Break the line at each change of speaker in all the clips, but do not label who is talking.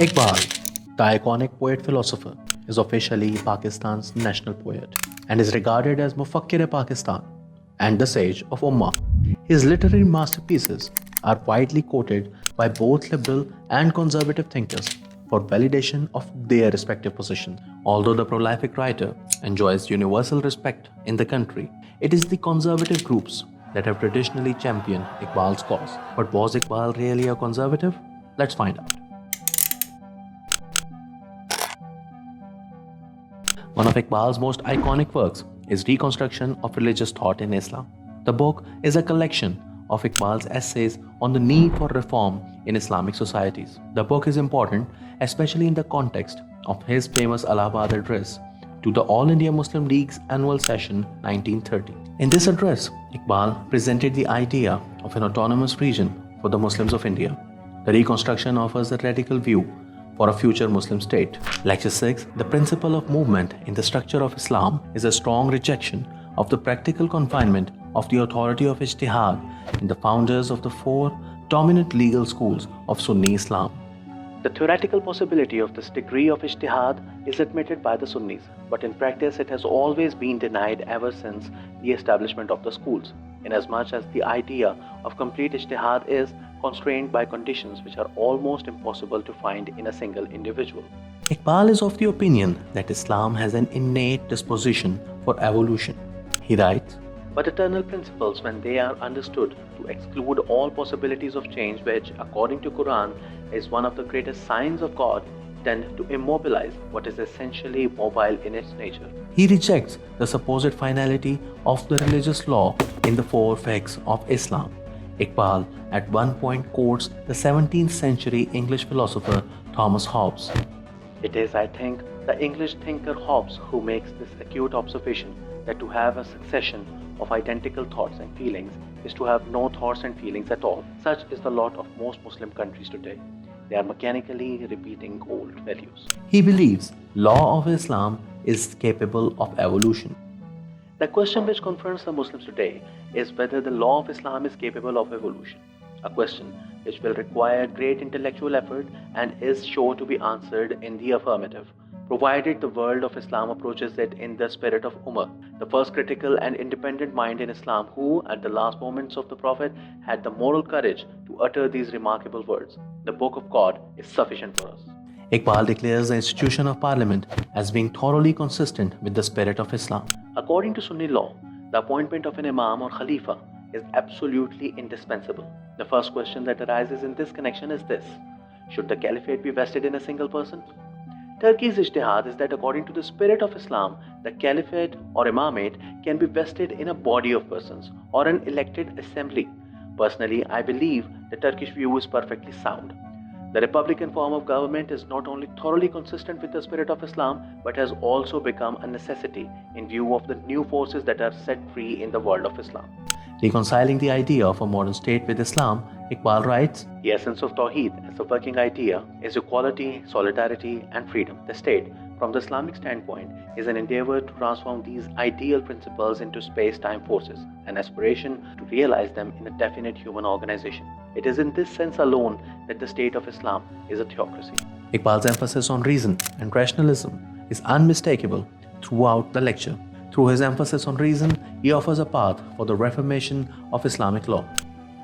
Iqbal, the iconic poet-philosopher, is officially Pakistan's national poet and is regarded as Mufakkir-e-Pakistan and the Sage of Ummah. His literary masterpieces are widely quoted by both liberal and conservative thinkers for validation of their respective positions. Although the prolific writer enjoys universal respect in the country, it is the conservative groups that have traditionally championed Iqbal's cause. But was Iqbal really a conservative? Let's find out. One of Iqbal's most iconic works is Reconstruction of Religious Thought in Islam. The book is a collection of Iqbal's essays on the need for reform in Islamic societies. The book is important, especially in the context of his famous Allahabad address to the All India Muslim League's annual session 1930. In this address, Iqbal presented the idea of an autonomous region for the Muslims of India. The reconstruction offers a radical view for a future Muslim state. Lecture 6, The Principle of Movement in the Structure of Islam, is a strong rejection of the practical confinement of the authority of ijtihad in the founders of the four dominant legal schools of Sunni Islam. The theoretical possibility of this degree of ijtihad is admitted by the Sunnis, but in practice it has always been denied ever since the establishment of the schools, inasmuch as the idea of complete ijtihad is constrained by conditions which are almost impossible to find in a single individual. Iqbal is of the opinion that Islam has an innate disposition for evolution. He writes, "But eternal principles, when they are understood to exclude all possibilities of change, which, according to Quran, is one of the greatest signs of God, tend to immobilize what is essentially mobile in its nature." He rejects the supposed finality of the religious law in the four fiqhs of Islam. Iqbal at one point quotes the 17th century English philosopher Thomas Hobbes. "It is, I think, the English thinker Hobbes who makes this acute observation that to have a succession of identical thoughts and feelings is to have no thoughts and feelings at all. Such is the lot of most Muslim countries today. They are mechanically repeating old values." He believes law of Islam is capable of evolution. The question which confronts the Muslims today is whether the law of Islam is capable of evolution, a question which will require great intellectual effort and is sure to be answered in the affirmative, provided the world of Islam approaches it in the spirit of Umar, the first critical and independent mind in Islam who, at the last moments of the Prophet, had the moral courage to utter these remarkable words, "The Book of God is sufficient for us." Iqbal declares the institution of parliament as being thoroughly consistent with the spirit of Islam. According to Sunni law, the appointment of an imam or khalifa is absolutely indispensable. The first question that arises in this connection is this: should the caliphate be vested in a single person? Turkey's ijtihad is that according to the spirit of Islam, the caliphate or imamate can be vested in a body of persons or an elected assembly. Personally, I believe the Turkish view is perfectly sound. The republican form of government is not only thoroughly consistent with the spirit of Islam, but has also become a necessity in view of the new forces that are set free in the world of Islam. Reconciling the idea of a modern state with Islam, Iqbal writes, "The essence of Tawheed as a working idea is equality, solidarity, and freedom. The state, from the Islamic standpoint, is an endeavor to transform these ideal principles into space-time forces, an aspiration to realize them in a definite human organization. It is in this sense alone that the state of Islam is a theocracy." Iqbal's emphasis on reason and rationalism is unmistakable throughout the lecture. Through his emphasis on reason, he offers a path for the reformation of Islamic law.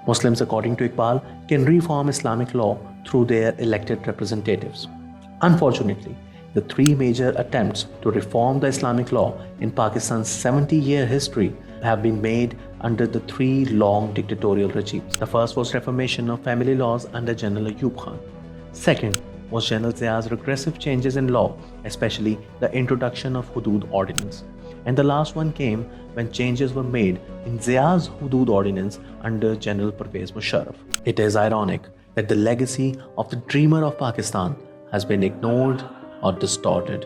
Muslims, according to Iqbal, can reform Islamic law through their elected representatives. Unfortunately, the three major attempts to reform the Islamic law in Pakistan's 70-year history have been made under the three long dictatorial regimes. The first was reformation of family laws under General Ayub Khan. Second was General Zia's regressive changes in law, especially the introduction of Hudud Ordinance. And the last one came when changes were made in Zia's Hudud Ordinance under General Pervez Musharraf. It is ironic that the legacy of the dreamer of Pakistan has been ignored or distorted.